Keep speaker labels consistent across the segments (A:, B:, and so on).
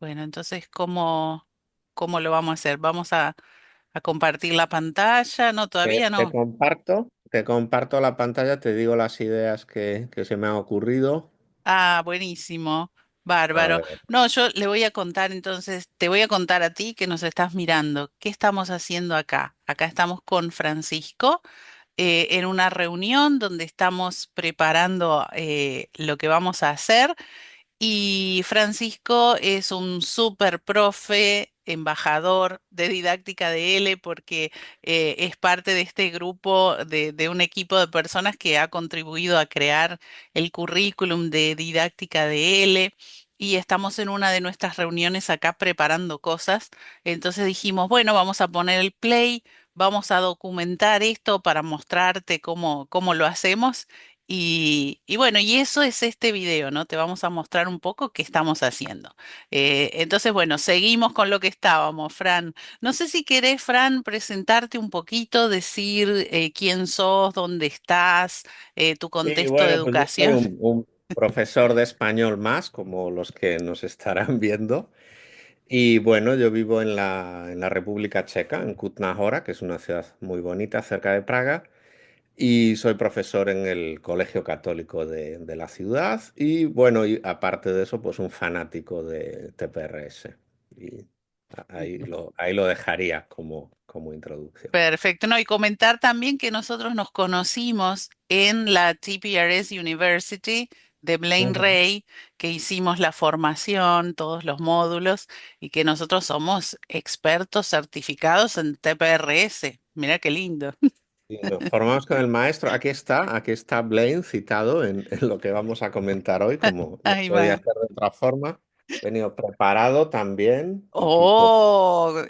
A: Bueno, entonces, ¿cómo lo vamos a hacer? ¿Vamos a compartir la pantalla? No,
B: Te,
A: todavía
B: te
A: no.
B: comparto, te comparto la pantalla, te digo las ideas que se me han ocurrido.
A: Ah, buenísimo.
B: A
A: Bárbaro.
B: ver.
A: No, yo le voy a contar entonces, te voy a contar a ti que nos estás mirando, ¿qué estamos haciendo acá? Acá estamos con Francisco en una reunión donde estamos preparando lo que vamos a hacer. Y Francisco es un súper profe, embajador de didáctica de L, porque es parte de este grupo de un equipo de personas que ha contribuido a crear el currículum de didáctica de L. Y estamos en una de nuestras reuniones acá preparando cosas. Entonces dijimos, bueno, vamos a poner el play, vamos a documentar esto para mostrarte cómo lo hacemos. Y bueno, y eso es este video, ¿no? Te vamos a mostrar un poco qué estamos haciendo. Entonces, bueno, seguimos con lo que estábamos, Fran. No sé si querés, Fran, presentarte un poquito, decir quién sos, dónde estás, tu
B: Sí,
A: contexto de
B: bueno, pues yo soy
A: educación.
B: un profesor de español más, como los que nos estarán viendo. Y bueno, yo vivo en la República Checa, en Kutná Hora, que es una ciudad muy bonita cerca de Praga. Y soy profesor en el Colegio Católico de la ciudad y bueno, y aparte de eso, pues un fanático de TPRS. Y ahí lo dejaría como introducción.
A: Perfecto, no, y comentar también que nosotros nos conocimos en la TPRS University de Blaine
B: Ujú.
A: Ray, que hicimos la formación, todos los módulos, y que nosotros somos expertos certificados en TPRS. Mira qué lindo.
B: Y nos formamos con el maestro. Aquí está Blaine citado en lo que vamos a comentar hoy, como no
A: Ahí
B: podía
A: va.
B: ser de otra forma. Venido preparado también, aquí con
A: Oh,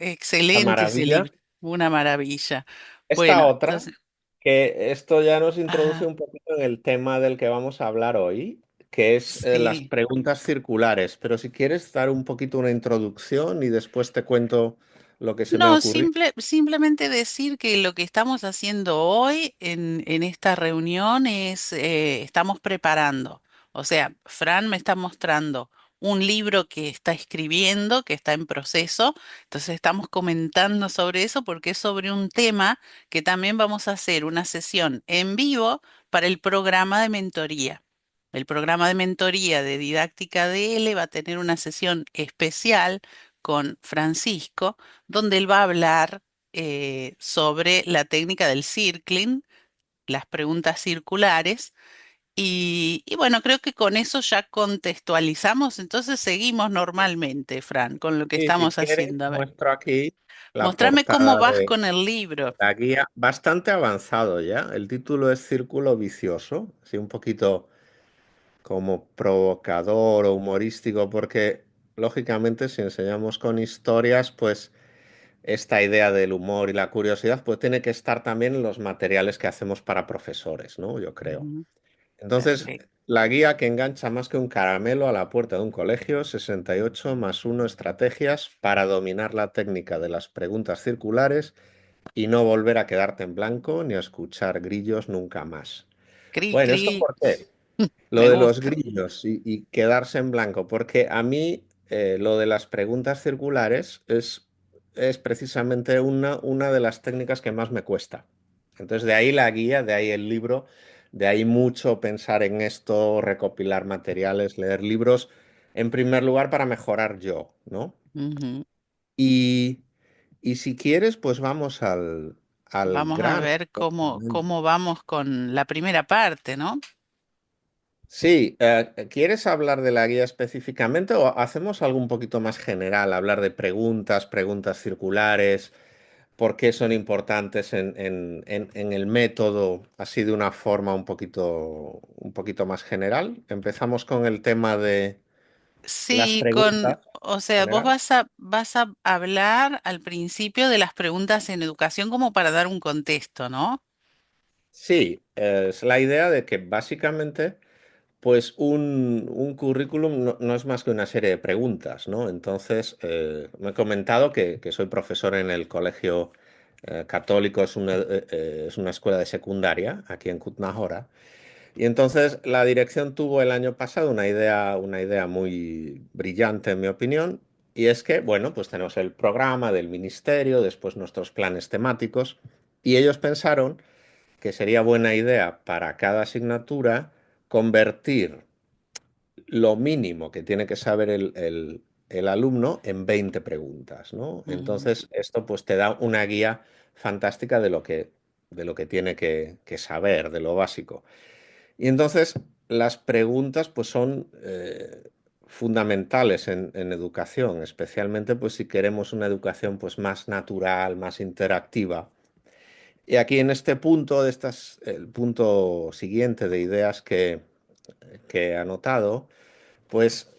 B: esta
A: excelente ese
B: maravilla.
A: libro, una maravilla.
B: Esta
A: Bueno,
B: otra,
A: entonces,
B: que esto ya nos introduce
A: ah,
B: un poquito en el tema del que vamos a hablar hoy, que es las
A: sí.
B: preguntas circulares. Pero si quieres dar un poquito una introducción y después te cuento lo que se me ha
A: No,
B: ocurrido.
A: simplemente decir que lo que estamos haciendo hoy en esta reunión es, estamos preparando. O sea, Fran me está mostrando un libro que está escribiendo, que está en proceso. Entonces estamos comentando sobre eso porque es sobre un tema que también vamos a hacer una sesión en vivo para el programa de mentoría. El programa de mentoría de didáctica de L va a tener una sesión especial con Francisco donde él va a hablar sobre la técnica del circling, las preguntas circulares. Y bueno, creo que con eso ya contextualizamos, entonces seguimos normalmente, Fran, con lo que
B: Y si
A: estamos
B: quieres,
A: haciendo. A ver,
B: muestro aquí la
A: mostrame cómo
B: portada
A: vas
B: de
A: con el libro.
B: la guía, bastante avanzado ya. El título es Círculo Vicioso, así un poquito como provocador o humorístico, porque lógicamente si enseñamos con historias, pues esta idea del humor y la curiosidad, pues tiene que estar también en los materiales que hacemos para profesores, ¿no? Yo creo.
A: Ujú,
B: Entonces,
A: perfecto.
B: la guía que engancha más que un caramelo a la puerta de un colegio, 68 más 1 estrategias para dominar la técnica de las preguntas circulares y no volver a quedarte en blanco ni a escuchar grillos nunca más.
A: Cri,
B: Bueno, ¿esto
A: cri,
B: por qué? Lo
A: me
B: de los
A: gusta.
B: grillos y quedarse en blanco, porque a mí lo de las preguntas circulares es precisamente una de las técnicas que más me cuesta. Entonces, de ahí la guía, de ahí el libro, de ahí mucho pensar en esto, recopilar materiales, leer libros, en primer lugar para mejorar yo, ¿no?
A: Ujú.
B: Y, y si quieres, pues vamos al
A: Vamos a
B: grano.
A: ver cómo vamos con la primera parte, ¿no?
B: Sí, ¿quieres hablar de la guía específicamente o hacemos algo un poquito más general? Hablar de preguntas, preguntas circulares, por qué son importantes en el método, así de una forma un poquito más general. Empezamos con el tema de las
A: Sí,
B: preguntas
A: o sea, vos
B: general.
A: vas a hablar al principio de las preguntas en educación como para dar un contexto, ¿no?
B: Sí, es la idea de que básicamente pues un currículum no es más que una serie de preguntas, ¿no? Entonces, me he comentado que soy profesor en el colegio católico, es una escuela de secundaria aquí en Kutná. Y entonces la dirección tuvo el año pasado una idea muy brillante, en mi opinión, Y es que, bueno, pues tenemos el programa del ministerio, después nuestros planes temáticos, y ellos pensaron que sería buena idea para cada asignatura convertir lo mínimo que tiene que saber el alumno en 20 preguntas, ¿no?
A: Ujú,
B: Entonces, esto pues te da una guía fantástica de lo que tiene que saber, de lo básico. Y entonces, las preguntas pues son fundamentales en educación, especialmente pues si queremos una educación pues más natural, más interactiva. Y aquí en este punto, el punto siguiente de ideas que he anotado, pues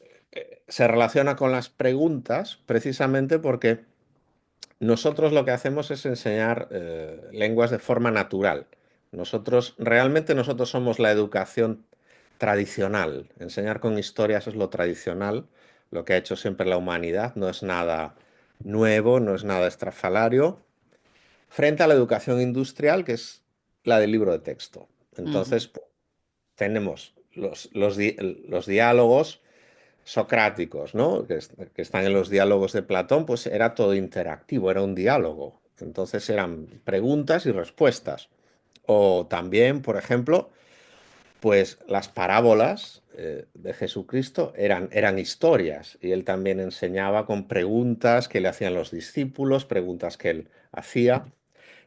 B: se relaciona con las preguntas precisamente porque nosotros lo que hacemos es enseñar lenguas de forma natural. Realmente nosotros somos la educación tradicional. Enseñar con historias es lo tradicional, lo que ha hecho siempre la humanidad, no es nada nuevo, no es nada estrafalario, frente a la educación industrial, que es la del libro de texto.
A: ujú,
B: Entonces, tenemos los diálogos socráticos, ¿no? Que están en los diálogos de Platón, pues era todo interactivo, era un diálogo. Entonces eran preguntas y respuestas. O también, por ejemplo, pues las parábolas de Jesucristo eran historias y él también enseñaba con preguntas que le hacían los discípulos, preguntas que él hacía.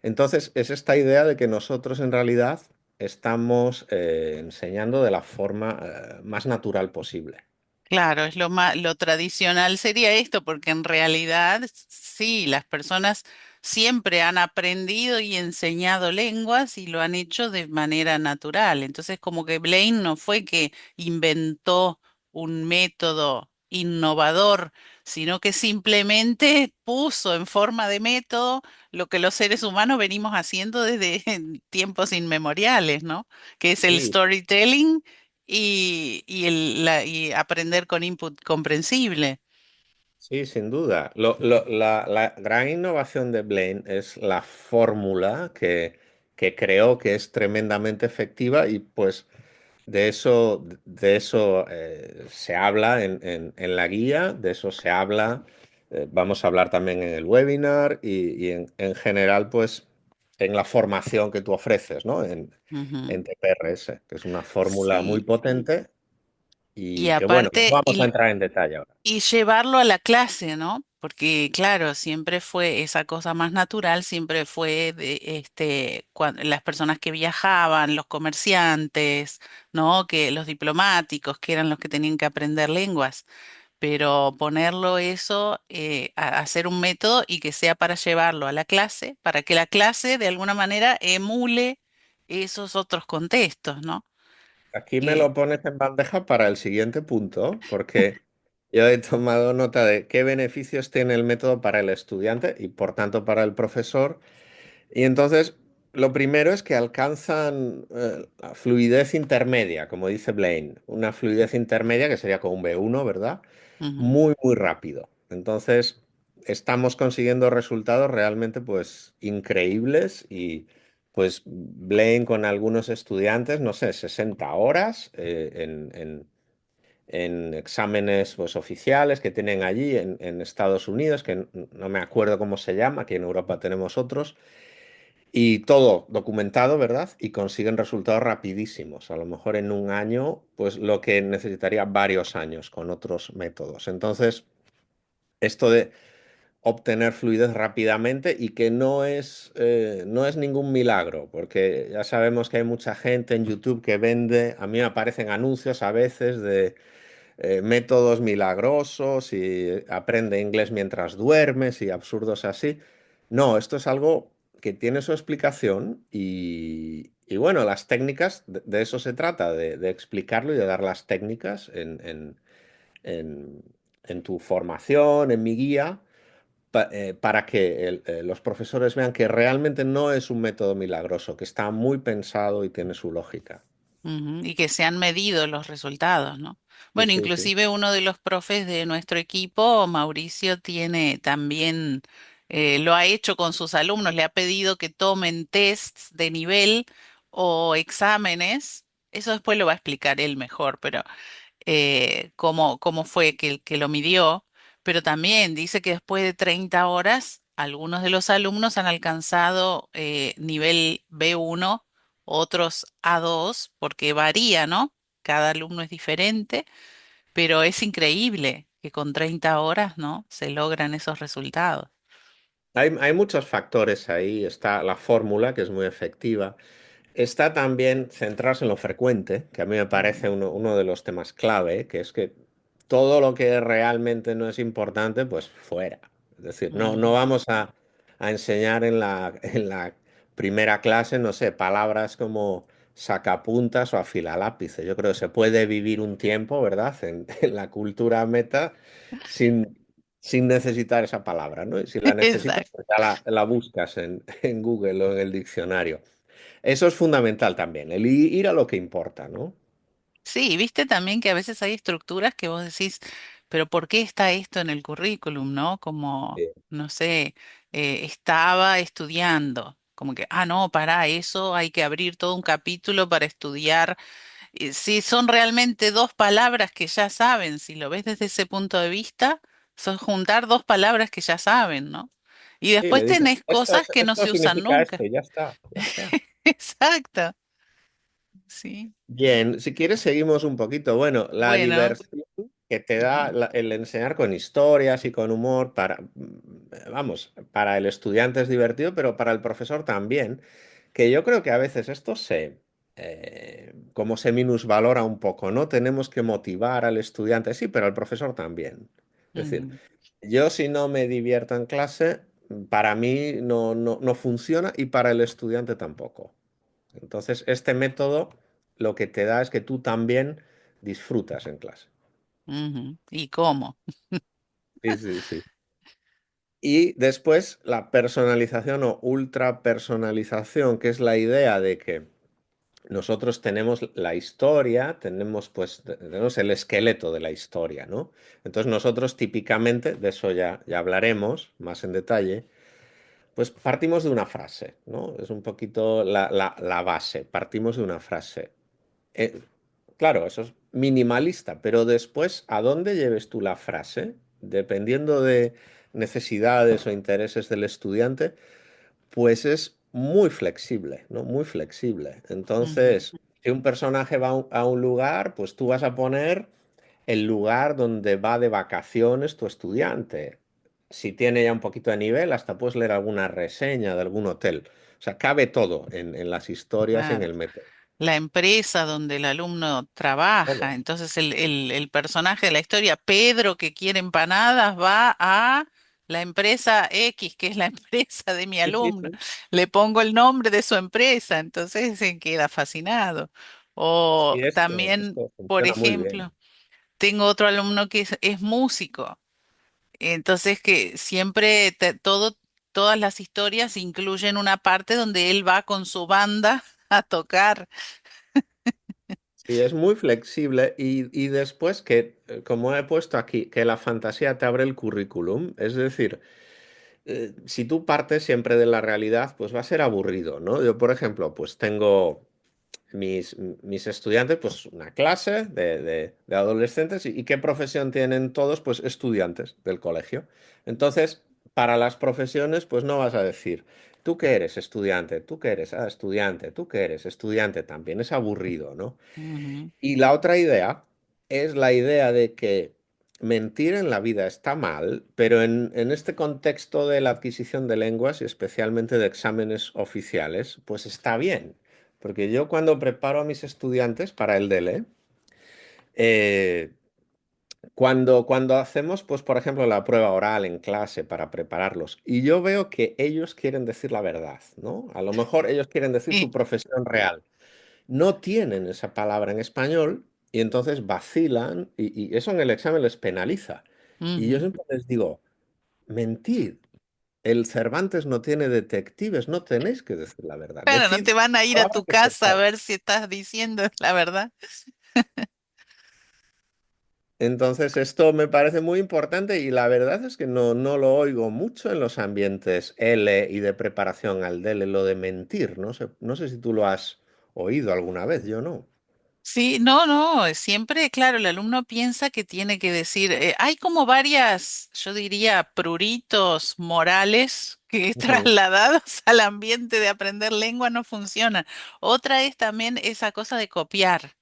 B: Entonces es esta idea de que nosotros en realidad estamos enseñando de la forma más natural posible.
A: claro, es lo tradicional sería esto, porque en realidad sí, las personas siempre han aprendido y enseñado lenguas y lo han hecho de manera natural. Entonces, como que Blaine no fue que inventó un método innovador, sino que simplemente puso en forma de método lo que los seres humanos venimos haciendo desde tiempos inmemoriales, ¿no? Que es el
B: Sí,
A: storytelling y aprender con input comprensible.
B: sí, sin duda. La gran innovación de Blaine es la fórmula que creó, que es tremendamente efectiva y pues de eso se habla en la guía, de eso se habla, vamos a hablar también en el webinar y en general pues en la formación que tú ofreces, ¿no?
A: Ujú.
B: En TPRS, que es una fórmula muy
A: Sí.
B: potente
A: Y
B: y que bueno, no
A: aparte,
B: vamos a entrar en detalle ahora.
A: y llevarlo a la clase, ¿no? Porque, claro, siempre fue esa cosa más natural, siempre fue de las personas que viajaban, los comerciantes, ¿no? Que los diplomáticos, que eran los que tenían que aprender lenguas. Pero ponerlo eso, hacer un método y que sea para llevarlo a la clase, para que la clase de alguna manera emule esos otros contextos, ¿no?
B: Aquí me
A: Que,
B: lo pones en bandeja para el siguiente punto, porque yo he tomado nota de qué beneficios tiene el método para el estudiante y por tanto para el profesor. Y entonces, lo primero es que alcanzan la fluidez intermedia, como dice Blaine, una fluidez intermedia que sería como un B1, ¿verdad?
A: ujú,
B: Muy, muy rápido. Entonces, estamos consiguiendo resultados realmente pues increíbles y pues Blaine con algunos estudiantes, no sé, 60 horas en exámenes pues, oficiales que tienen allí en Estados Unidos, que no me acuerdo cómo se llama, aquí en Europa tenemos otros, y todo documentado, ¿verdad? Y consiguen resultados rapidísimos. A lo mejor en un año, pues lo que necesitaría varios años con otros métodos. Entonces, esto de obtener fluidez rápidamente y que no es ningún milagro, porque ya sabemos que hay mucha gente en YouTube que vende, a mí me aparecen anuncios a veces de métodos milagrosos y aprende inglés mientras duermes y absurdos así. No, esto es algo que tiene su explicación y bueno, las técnicas, de eso se trata, de explicarlo y de dar las técnicas en- en tu formación, en mi guía, para que los profesores vean que realmente no es un método milagroso, que está muy pensado y tiene su lógica.
A: ujú, y que se han medido los resultados, ¿no?
B: Sí,
A: Bueno,
B: sí, sí.
A: inclusive uno de los profes de nuestro equipo, Mauricio, tiene también, lo ha hecho con sus alumnos, le ha pedido que tomen tests de nivel o exámenes. Eso después lo va a explicar él mejor, pero cómo fue que lo midió, pero también dice que después de 30 horas, algunos de los alumnos han alcanzado nivel B1, otros A2, porque varía, ¿no? Cada alumno es diferente, pero es increíble que con 30 horas, ¿no? Se logran esos resultados.
B: Hay muchos factores ahí. Está la fórmula, que es muy efectiva. Está también centrarse en lo frecuente, que a mí me parece uno de los temas clave, que es que todo lo que realmente no es importante, pues fuera. Es decir, no
A: Ujú.
B: vamos a enseñar en la primera clase, no sé, palabras como sacapuntas o afilalápices. Yo creo que se puede vivir un tiempo, ¿verdad?, en la cultura meta sin, sin necesitar esa palabra, ¿no? Y si la necesitas,
A: Exacto.
B: pues ya la buscas en Google o en el diccionario. Eso es fundamental también, el ir a lo que importa, ¿no?
A: Sí, viste también que a veces hay estructuras que vos decís, pero ¿por qué está esto en el currículum, no? Como,
B: Sí,
A: no sé, estaba estudiando, como que, ah, no, para eso hay que abrir todo un capítulo para estudiar. Si son realmente dos palabras que ya saben, si lo ves desde ese punto de vista, son juntar dos palabras que ya saben, ¿no? Y
B: sí, le
A: después
B: dices,
A: tenés cosas que no
B: esto
A: se usan
B: significa
A: nunca.
B: esto y ya está, ya está.
A: Exacto, sí.
B: Bien, si quieres seguimos un poquito. Bueno, la
A: Bueno.
B: diversión que te da
A: Ujú,
B: el enseñar con historias y con humor vamos, para el estudiante es divertido, pero para el profesor también, que yo creo que a veces esto como se minusvalora un poco, ¿no? Tenemos que motivar al estudiante, sí, pero al profesor también. Es decir,
A: ujú,
B: yo si no me divierto en clase, para mí no funciona y para el estudiante tampoco. Entonces, este método lo que te da es que tú también disfrutas en clase.
A: ujú. ¿Y cómo?
B: Sí, sí, sí. Y después la personalización o ultra personalización, que es la idea de que nosotros tenemos la historia, tenemos el esqueleto de la historia, ¿no? Entonces nosotros típicamente, de eso ya hablaremos más en detalle, pues partimos de una frase, ¿no? Es un poquito la base, partimos de una frase. Eh, claro, eso es minimalista, pero después, ¿a dónde lleves tú la frase? Dependiendo de necesidades o intereses del estudiante, pues es muy flexible, ¿no? Muy flexible.
A: Ujú.
B: Entonces, si un personaje va a un lugar, pues tú vas a poner el lugar donde va de vacaciones tu estudiante. Si tiene ya un poquito de nivel, hasta puedes leer alguna reseña de algún hotel. O sea, cabe todo en las historias y en
A: Claro.
B: el método.
A: La empresa donde el alumno trabaja.
B: Todo.
A: Entonces el personaje de la historia, Pedro, que quiere empanadas, va a la empresa X, que es la empresa de mi
B: Sí, sí,
A: alumno.
B: sí.
A: Le pongo el nombre de su empresa, entonces se queda fascinado. O
B: Y esto,
A: también,
B: esto
A: por
B: funciona muy bien.
A: ejemplo, tengo otro alumno que es músico. Entonces que siempre todas las historias incluyen una parte donde él va con su banda a tocar.
B: Sí, es muy flexible y después como he puesto aquí, que la fantasía te abre el currículum, es decir, si tú partes siempre de la realidad, pues va a ser aburrido, ¿no? Yo, por ejemplo, pues tengo mis estudiantes, pues una clase de adolescentes y ¿qué profesión tienen todos? Pues estudiantes del colegio. Entonces, para las profesiones, pues no vas a decir, ¿tú qué eres estudiante? ¿Tú qué eres? Ah, estudiante. ¿Tú qué eres? Estudiante también. Es aburrido, ¿no?
A: Ujú,
B: Y la otra idea es la idea de que mentir en la vida está mal, pero en este contexto de la adquisición de lenguas y especialmente de exámenes oficiales, pues está bien. Porque yo cuando preparo a mis estudiantes para el DELE, eh, cuando hacemos, pues, por ejemplo, la prueba oral en clase para prepararlos, y yo veo que ellos quieren decir la verdad, ¿no? A lo mejor ellos quieren decir
A: y-
B: su profesión real, no tienen esa palabra en español y entonces vacilan y eso en el examen les penaliza. Y yo
A: ujú.
B: siempre les digo, mentid, el Cervantes no tiene detectives, no tenéis que decir la verdad,
A: Claro, no
B: decid
A: te van
B: la
A: a ir a
B: palabra
A: tu
B: que
A: casa a
B: sepáis.
A: ver si estás diciendo la verdad.
B: Entonces esto me parece muy importante y la verdad es que no lo oigo mucho en los ambientes L y de preparación al DELE, lo de mentir, no sé si tú lo has oído alguna vez, yo no.
A: Sí, no, no, siempre, claro, el alumno piensa que tiene que decir, hay como varias, yo diría, pruritos morales que
B: Ujú.
A: trasladados al ambiente de aprender lengua no funcionan. Otra es también esa cosa de copiar,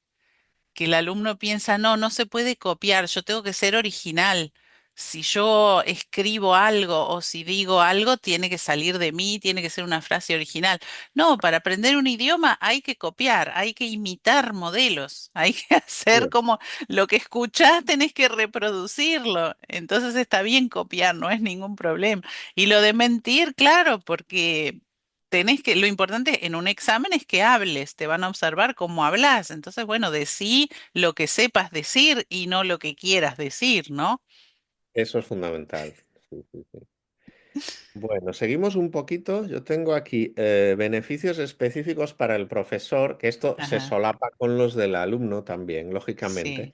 A: que el alumno piensa, no, no se puede copiar, yo tengo que ser original. Si yo escribo algo o si digo algo, tiene que salir de mí, tiene que ser una frase original. No, para aprender un idioma hay que copiar, hay que imitar modelos, hay que hacer
B: Sí.
A: como lo que escuchás, tenés que reproducirlo. Entonces está bien copiar, no es ningún problema. Y lo de mentir, claro, porque tenés que, lo importante en un examen es que hables, te van a observar cómo hablas. Entonces, bueno, decí lo que sepas decir y no lo que quieras decir, ¿no?
B: Eso es fundamental. Sí, sí, sí. Bueno, seguimos un poquito. Yo tengo aquí beneficios específicos para el profesor, que esto se
A: Ajá,
B: solapa con los del alumno también, lógicamente.
A: sí.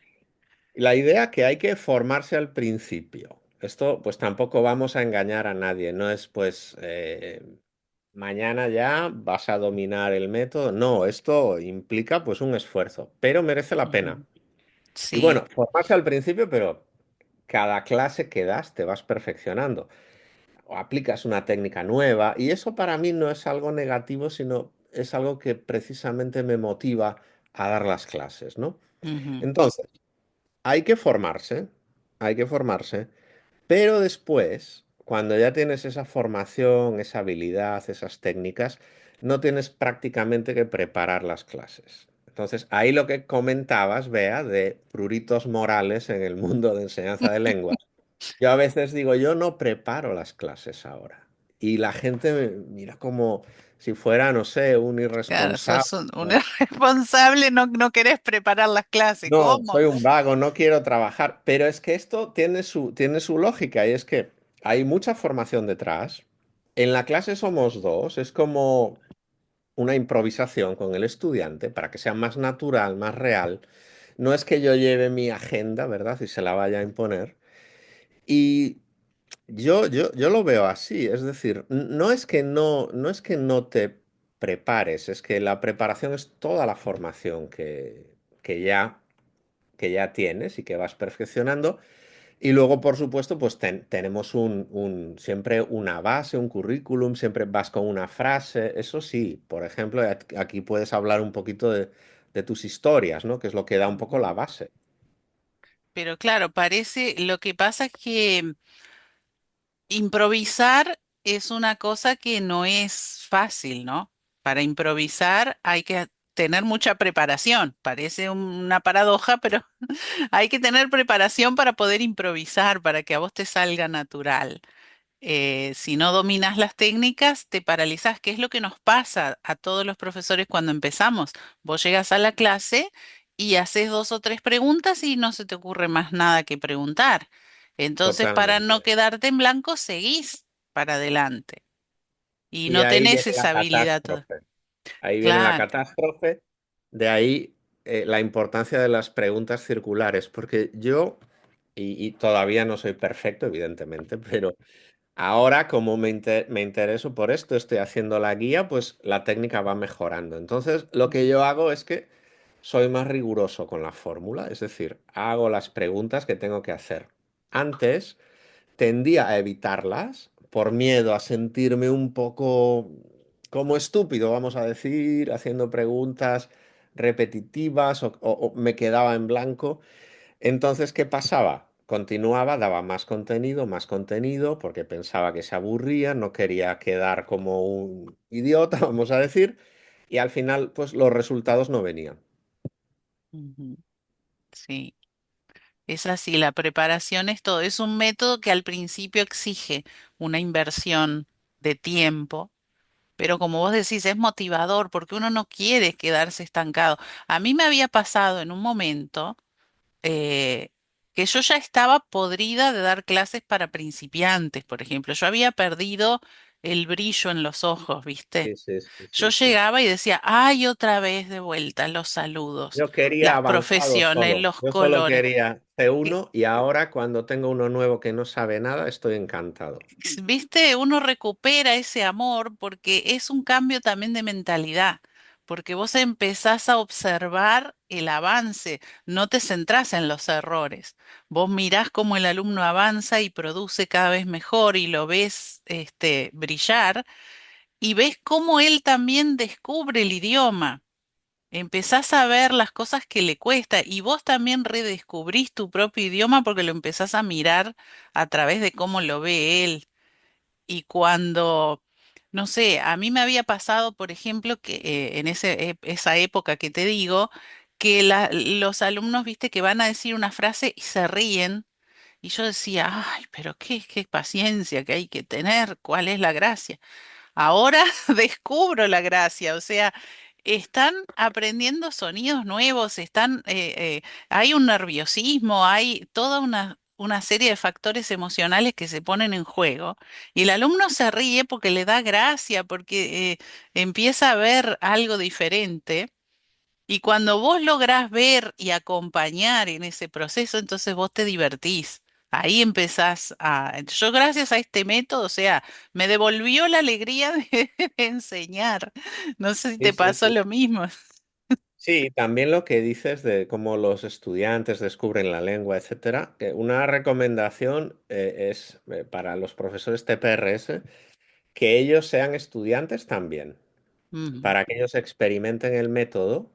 B: La idea que hay que formarse al principio. Esto pues tampoco vamos a engañar a nadie, no es pues mañana ya vas a dominar el método. No, esto implica pues un esfuerzo, pero merece la pena.
A: Ujú,
B: Y
A: sí.
B: bueno, formarse al principio, pero cada clase que das te vas perfeccionando o aplicas una técnica nueva y eso para mí no es algo negativo, sino es algo que precisamente me motiva a dar las clases, ¿no?
A: Ujú,
B: Entonces, hay que formarse, pero después, cuando ya tienes esa formación, esa habilidad, esas técnicas, no tienes prácticamente que preparar las clases. Entonces, ahí lo que comentabas, Bea, de pruritos morales en el mundo de enseñanza de lenguas, yo a veces digo, yo no preparo las clases ahora. Y la gente me mira como si fuera, no sé, un
A: claro,
B: irresponsable.
A: sos un irresponsable, no, no querés preparar las clases.
B: No,
A: ¿Cómo?
B: soy un vago, no quiero trabajar. Pero es que esto tiene su lógica y es que hay mucha formación detrás. En la clase somos dos, es como una improvisación con el estudiante para que sea más natural, más real. No es que yo lleve mi agenda, ¿verdad? Y se la vaya a imponer. Y yo lo veo así, es decir, no es que no te prepares, es que la preparación es toda la formación que ya, que ya tienes y que vas perfeccionando. Y luego, por supuesto, pues tenemos siempre una base, un currículum, siempre vas con una frase. Eso sí, por ejemplo, aquí puedes hablar un poquito de tus historias, ¿no? Que es lo que da un poco la
A: Ujú.
B: base.
A: Pero claro, parece, lo que pasa es que improvisar es una cosa que no es fácil, ¿no? Para improvisar hay que tener mucha preparación. Parece una paradoja, pero hay que tener preparación para poder improvisar, para que a vos te salga natural. Si no dominas las técnicas, te paralizás, que es lo que nos pasa a todos los profesores cuando empezamos. Vos llegas a la clase y haces dos o tres preguntas y no se te ocurre más nada que preguntar. Entonces, para no
B: Totalmente.
A: quedarte en blanco, seguís para adelante y
B: Y
A: no
B: ahí
A: tenés
B: viene la
A: esa habilidad toda.
B: catástrofe. Ahí viene la
A: Claro.
B: catástrofe, de ahí la importancia de las preguntas circulares, porque yo, y todavía no soy perfecto, evidentemente, pero ahora como me intereso por esto, estoy haciendo la guía, pues la técnica va mejorando. Entonces, lo que
A: Ujú,
B: yo hago es que soy más riguroso con la fórmula, es decir, hago las preguntas que tengo que hacer. Antes tendía a evitarlas por miedo a sentirme un poco como estúpido, vamos a decir, haciendo preguntas repetitivas o me quedaba en blanco. Entonces, ¿qué pasaba? Continuaba, daba más contenido, porque pensaba que se aburría, no quería quedar como un idiota, vamos a decir, y al final, pues los resultados no venían.
A: ujú. Sí. Es así, la preparación es todo. Es un método que al principio exige una inversión de tiempo, pero como vos decís, es motivador porque uno no quiere quedarse estancado. A mí me había pasado en un momento eh, que yo ya estaba podrida de dar clases para principiantes, por ejemplo. Yo había perdido el brillo en los ojos, ¿viste?
B: Sí, sí, sí,
A: Yo
B: sí, sí.
A: llegaba y decía, ay, otra vez de vuelta, los saludos,
B: Yo quería
A: las
B: avanzado
A: profesiones,
B: solo.
A: los
B: Yo solo
A: colores.
B: quería C1 y ahora cuando tengo uno nuevo que no sabe nada, estoy encantado.
A: Viste, uno recupera ese amor porque es un cambio también de mentalidad, porque vos empezás a observar el avance, no te centrás en los errores. Vos mirás cómo el alumno avanza y produce cada vez mejor y lo ves brillar y ves cómo él también descubre el idioma. Empezás a ver las cosas que le cuesta y vos también redescubrís tu propio idioma porque lo empezás a mirar a través de cómo lo ve él. Y cuando, no sé, a mí me había pasado, por ejemplo, que en esa época que te digo, que los alumnos, viste, que van a decir una frase y se ríen. Y yo decía, ay, pero qué paciencia que hay que tener, ¿cuál es la gracia? Ahora descubro la gracia, o sea, están aprendiendo sonidos nuevos, hay un nerviosismo, hay toda una serie de factores emocionales que se ponen en juego y el alumno se ríe porque le da gracia, porque empieza a ver algo diferente. Y cuando vos lográs ver y acompañar en ese proceso, entonces vos te divertís. Ahí empezás a... Yo gracias a este método, o sea, me devolvió la alegría de, de enseñar. No sé si
B: Sí,
A: te
B: sí,
A: pasó
B: sí.
A: lo mismo.
B: Sí, también lo que dices de cómo los estudiantes descubren la lengua, etcétera, que una recomendación es para los profesores TPRS que ellos sean estudiantes también,
A: Ujú,
B: para que ellos experimenten el método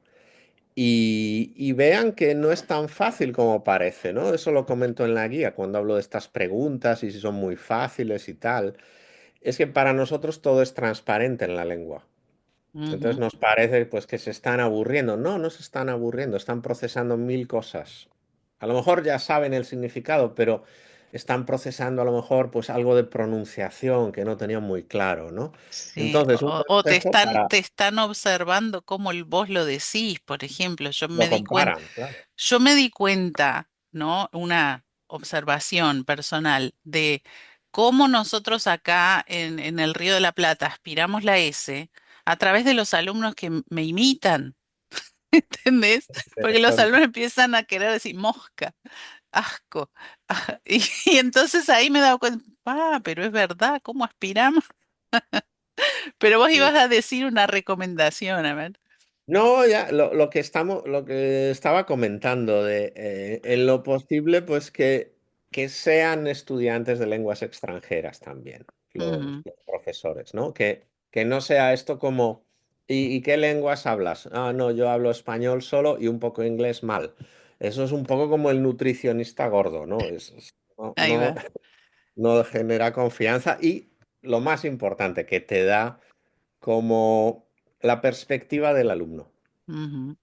B: y vean que no es tan fácil como parece, ¿no? Eso lo comento en la guía cuando hablo de estas preguntas y si son muy fáciles y tal. Es que para nosotros todo es transparente en la lengua. Entonces
A: ujú.
B: nos parece pues que se están aburriendo. No, no se están aburriendo, están procesando mil cosas. A lo mejor ya saben el significado, pero están procesando a lo mejor pues algo de pronunciación que no tenían muy claro, ¿no?
A: Sí,
B: Entonces, un
A: o
B: consejo para
A: te están observando cómo vos lo decís, por ejemplo,
B: lo comparan, claro.
A: yo me di cuenta, ¿no? Una observación personal de cómo nosotros acá en el Río de la Plata aspiramos la S a través de los alumnos que me imitan, ¿entendés? Porque los
B: Interesante.
A: alumnos empiezan a querer decir mosca, asco, y entonces ahí me he dado cuenta, ah, pero es verdad, ¿cómo aspiramos? Pero vos
B: Sí.
A: ibas a decir una recomendación, a ver.
B: No, ya lo que estaba comentando de en lo posible, pues que sean estudiantes de lenguas extranjeras también,
A: Ujú,
B: los profesores, ¿no? Que no sea esto como, y qué lenguas hablas? Ah, no, yo hablo español solo y un poco inglés mal. Eso es un poco como el nutricionista gordo, ¿no? No,
A: ahí
B: no,
A: va.
B: no genera confianza y lo más importante, que te da como la perspectiva del alumno.
A: Ujú,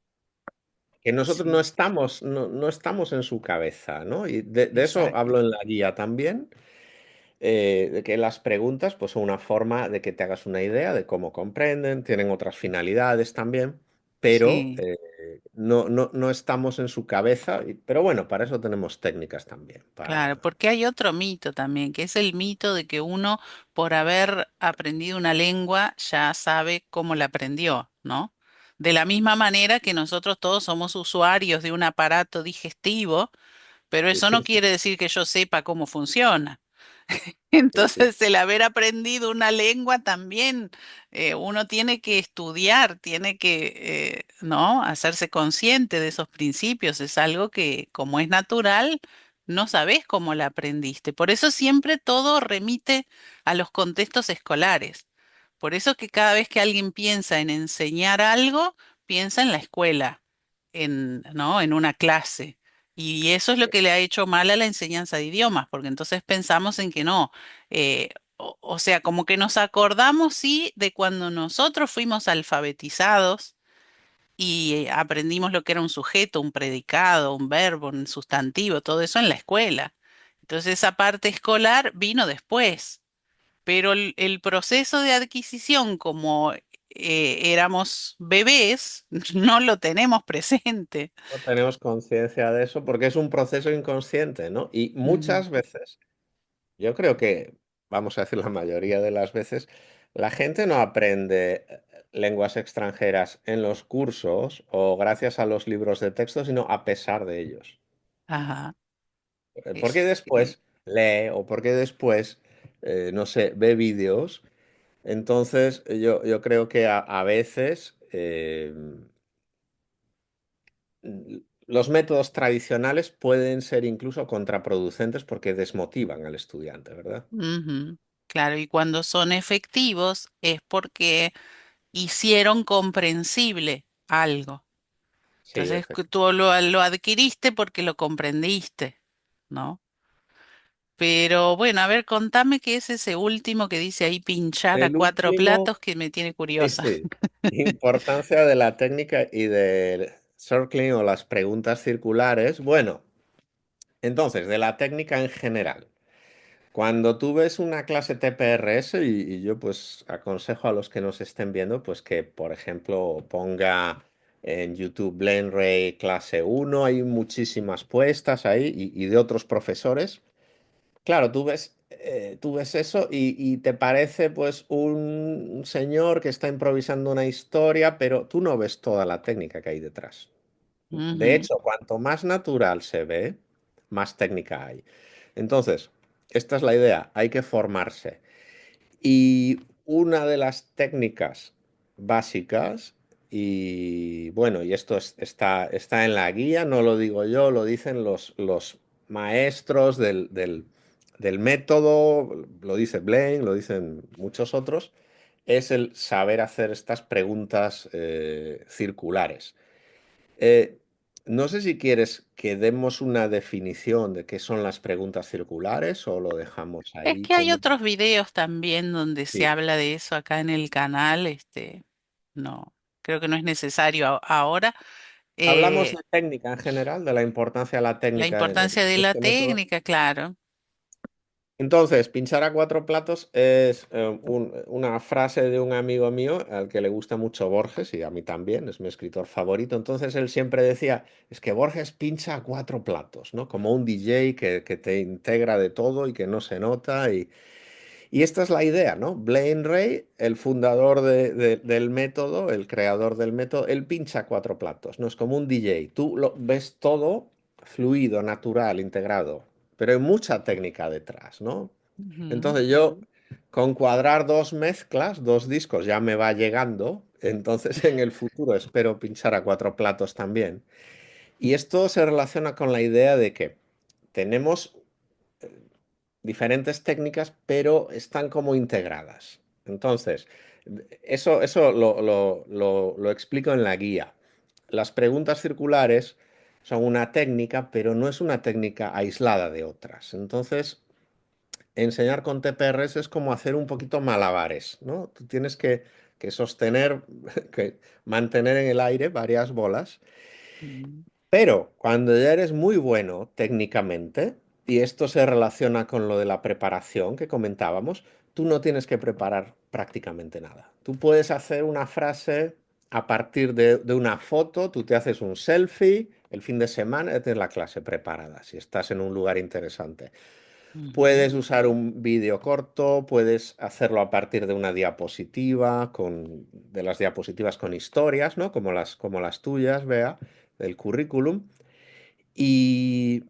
B: Que nosotros no
A: sí,
B: estamos, no estamos en su cabeza, ¿no? Y de eso
A: exacto.
B: hablo en la guía también, de que las preguntas pues son una forma de que te hagas una idea de cómo comprenden, tienen otras finalidades también, pero
A: Sí.
B: no estamos en su cabeza, pero bueno, para eso tenemos técnicas también,
A: Claro,
B: para...
A: porque hay otro mito también, que es el mito de que uno, por haber aprendido una lengua, ya sabe cómo la aprendió, ¿no? De la misma manera que nosotros todos somos usuarios de un aparato digestivo, pero
B: Sí,
A: eso no
B: sí,
A: quiere decir que yo sepa cómo funciona.
B: sí, sí,
A: Entonces, el haber aprendido una lengua también, uno tiene que estudiar, tiene que, ¿no? Hacerse consciente de esos principios. Es algo que, como es natural, no sabes cómo la aprendiste. Por eso siempre todo remite a los contextos escolares. Por eso que cada vez que alguien piensa en enseñar algo, piensa en la escuela, ¿no? En una clase. Y eso es lo que le ha hecho mal a la enseñanza de idiomas, porque entonces pensamos en que no. O sea, como que nos acordamos, sí, de cuando nosotros fuimos alfabetizados y aprendimos lo que era un sujeto, un predicado, un verbo, un sustantivo, todo eso en la escuela. Entonces esa parte escolar vino después, pero el proceso de adquisición, como éramos bebés, no lo tenemos presente.
B: no tenemos conciencia de eso porque es un proceso inconsciente, ¿no? Y
A: Ujú.
B: muchas veces... Yo creo que, vamos a decir, la mayoría de las veces, la gente no aprende lenguas extranjeras en los cursos o gracias a los libros de texto, sino a pesar de ellos.
A: Ajá.
B: Porque
A: Sí.
B: después lee o porque después, no sé, ve vídeos. Entonces, yo creo que a veces eh, los métodos tradicionales pueden ser incluso contraproducentes porque desmotivan al estudiante, ¿verdad?
A: Ujú. Claro, y cuando son efectivos es porque hicieron comprensible algo.
B: Sí,
A: Entonces tú lo adquiriste porque lo comprendiste, ¿no? Pero bueno, a ver, contame qué es ese último que dice ahí pinchar a
B: el
A: cuatro
B: último,
A: platos que me tiene
B: sí,
A: curiosa.
B: sí. Importancia de la técnica y del circling o las preguntas circulares. Bueno, entonces, de la técnica en general. Cuando tú ves una clase TPRS, y yo pues aconsejo a los que nos estén viendo, pues que por ejemplo ponga en YouTube BlameRay clase uno, hay muchísimas puestas ahí y de otros profesores. Claro, tú ves eso y te parece pues un señor que está improvisando una historia, pero tú no ves toda la técnica que hay detrás. De
A: Ujú,
B: hecho, cuanto más natural se ve, más técnica hay. Entonces, esta es la idea, hay que formarse. Y una de las técnicas básicas, y bueno, y esto está en la guía, no lo digo yo, lo dicen los maestros del método, lo dice Blaine, lo dicen muchos otros, es el saber hacer estas preguntas circulares. Eh, no sé si quieres que demos una definición de qué son las preguntas circulares o lo dejamos
A: es
B: ahí
A: que hay
B: como...
A: otros videos también donde se
B: Sí.
A: habla de eso acá en el canal, no, creo que no es necesario ahora.
B: Hablamos
A: Eh,
B: de técnica en general, de la importancia de la
A: la
B: técnica
A: importancia de
B: de
A: la
B: este método.
A: técnica, claro.
B: Entonces, pinchar a cuatro platos es una frase de un amigo mío al que le gusta mucho Borges y a mí también, es mi escritor favorito. Entonces él siempre decía, es que Borges pincha a cuatro platos, ¿no? Como un DJ que te integra de todo y que no se nota. Y esta es la idea, ¿no? Blaine Ray, el fundador del método, el creador del método, él pincha cuatro platos, ¿no? Es como un DJ. Tú lo ves todo fluido, natural, integrado, pero hay mucha técnica detrás, ¿no?
A: Ujú,
B: Entonces yo, con cuadrar dos mezclas, dos discos, ya me va llegando. Entonces en el futuro espero pinchar a cuatro platos también. Y esto se relaciona con la idea de que tenemos diferentes técnicas, pero están como integradas. Entonces, eso lo explico en la guía. Las preguntas circulares son una técnica, pero no es una técnica aislada de otras. Entonces, enseñar con TPRs es como hacer un poquito malabares, ¿no? Tú tienes que sostener, que mantener en el aire varias bolas,
A: ujú.
B: pero cuando ya eres muy bueno técnicamente, y esto se relaciona con lo de la preparación que comentábamos, tú no tienes que preparar prácticamente nada. Tú puedes hacer una frase a partir de una foto, tú te haces un selfie, el fin de semana ya tienes la clase preparada, si estás en un lugar interesante.
A: Ujú,
B: Puedes usar un vídeo corto, puedes hacerlo a partir de una diapositiva, de las diapositivas con historias, ¿no? Como las tuyas, vea, del currículum, y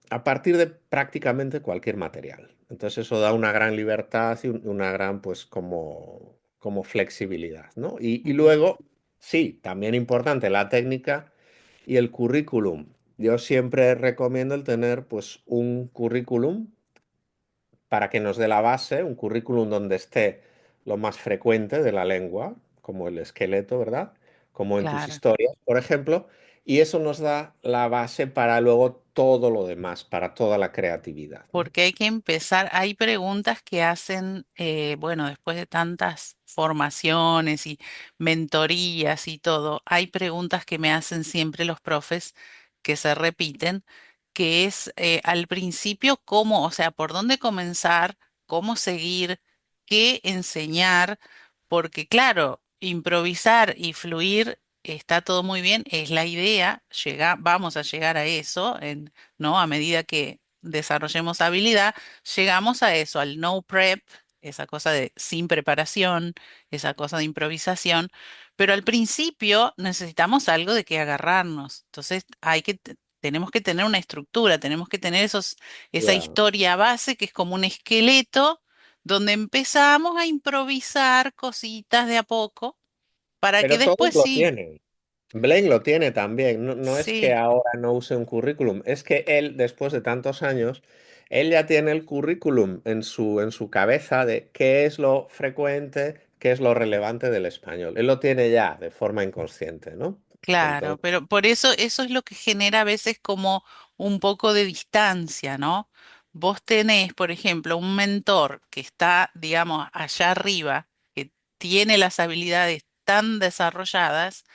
B: a partir de prácticamente cualquier material. Entonces eso da una gran libertad y una gran, pues, como flexibilidad, ¿no? Y
A: ujú.
B: luego, sí, también importante la técnica y el currículum. Yo siempre recomiendo el tener, pues, un currículum para que nos dé la base, un currículum donde esté lo más frecuente de la lengua, como el esqueleto, ¿verdad? Como en tus
A: Claro.
B: historias, por ejemplo, y eso nos da la base para luego todo lo demás, para toda la creatividad, ¿no?
A: Porque hay que empezar, hay preguntas que hacen, bueno, después de tantas formaciones y mentorías y todo, hay preguntas que me hacen siempre los profes que se repiten, que es al principio cómo, o sea, por dónde comenzar, cómo seguir, qué enseñar, porque claro, improvisar y fluir está todo muy bien, es la idea, vamos a llegar a eso, ¿no? A medida que desarrollemos habilidad, llegamos a eso, al no prep, esa cosa de sin preparación, esa cosa de improvisación, pero al principio necesitamos algo de que agarrarnos. Entonces tenemos que tener una estructura, tenemos que tener esa
B: Ya.
A: historia base que es como un esqueleto donde empezamos a improvisar cositas de a poco para que
B: Pero todos
A: después
B: lo
A: sí,
B: tienen. Blaine lo tiene también. No, no es que
A: sí.
B: ahora no use un currículum, es que él, después de tantos años, él ya tiene el currículum en su cabeza de qué es lo frecuente, qué es lo relevante del español. Él lo tiene ya de forma inconsciente, ¿no?
A: Claro,
B: Entonces,
A: pero por eso es lo que genera a veces como un poco de distancia, ¿no? Vos tenés, por ejemplo, un mentor que está, digamos, allá arriba, que tiene las habilidades tan desarrolladas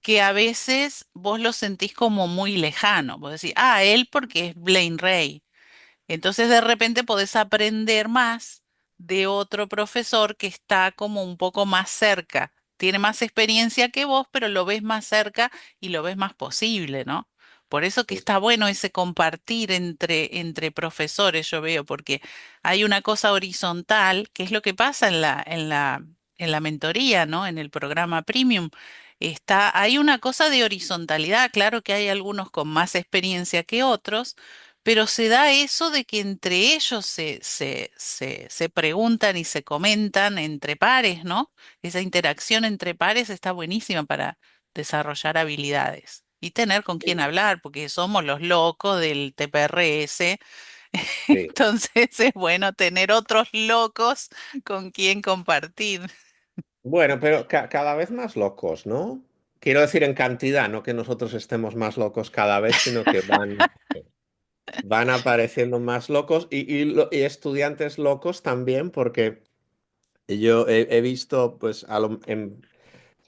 A: que a veces vos lo sentís como muy lejano. Vos decís, ah, él porque es Blaine Ray. Entonces de repente podés aprender más de otro profesor que está como un poco más cerca. Tiene más experiencia que vos, pero lo ves más cerca y lo ves más posible, ¿no? Por eso que está bueno ese compartir entre profesores, yo veo, porque hay una cosa horizontal, que es lo que pasa en la mentoría, ¿no? En el programa Premium. Hay una cosa de horizontalidad, claro que hay algunos con más experiencia que otros, pero se da eso de que entre ellos se preguntan y se comentan entre pares, ¿no? Esa interacción entre pares está buenísima para desarrollar habilidades y tener con quién
B: sí,
A: hablar, porque somos los locos del TPRS,
B: sí.
A: entonces es bueno tener otros locos con quien compartir.
B: Bueno, pero cada vez más locos, ¿no? Quiero decir en cantidad, no que nosotros estemos más locos cada vez, sino que van apareciendo más locos y estudiantes locos también, porque yo he visto pues en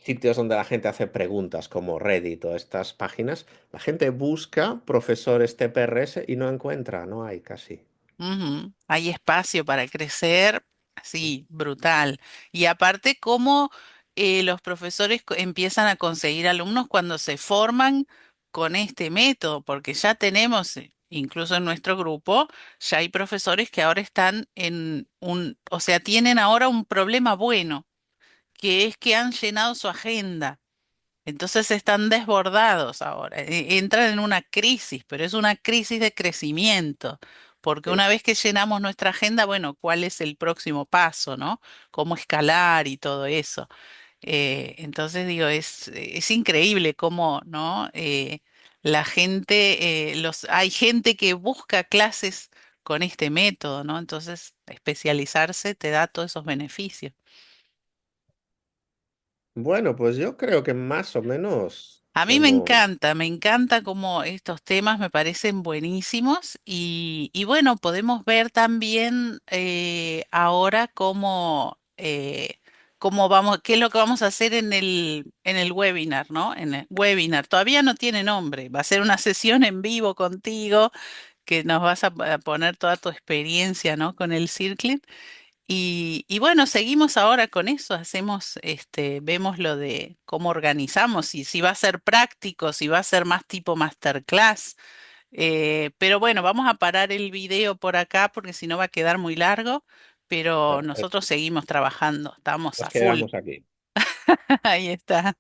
B: sitios donde la gente hace preguntas como Reddit o estas páginas, la gente busca profesores TPRS y no encuentra, no hay casi.
A: Ujú. Hay espacio para crecer, así, brutal. Y aparte, cómo los profesores empiezan a conseguir alumnos cuando se forman con este método, porque ya tenemos, incluso en nuestro grupo, ya hay profesores que ahora están o sea, tienen ahora un problema bueno, que es que han llenado su agenda. Entonces están desbordados ahora, entran en una crisis, pero es una crisis de crecimiento, porque
B: Sí.
A: una vez que llenamos nuestra agenda, bueno, ¿cuál es el próximo paso, no? ¿Cómo escalar y todo eso? Entonces digo, es increíble cómo, ¿no? La gente, hay gente que busca clases con este método, ¿no? Entonces, especializarse te da todos esos beneficios.
B: Bueno, pues yo creo que más o menos
A: A mí
B: hemos...
A: me encanta como estos temas me parecen buenísimos y bueno, podemos ver también ahora cómo vamos, qué es lo que vamos a hacer en el webinar, ¿no? En el webinar. Todavía no tiene nombre, va a ser una sesión en vivo contigo que nos vas a poner toda tu experiencia, ¿no? Con el Circling. Y bueno, seguimos ahora con eso, vemos lo de cómo organizamos, si va a ser práctico, si va a ser más tipo masterclass. Pero bueno, vamos a parar el video por acá porque si no va a quedar muy largo, pero nosotros
B: Perfecto.
A: seguimos trabajando, estamos
B: Nos
A: a full.
B: quedamos aquí.
A: Ahí está.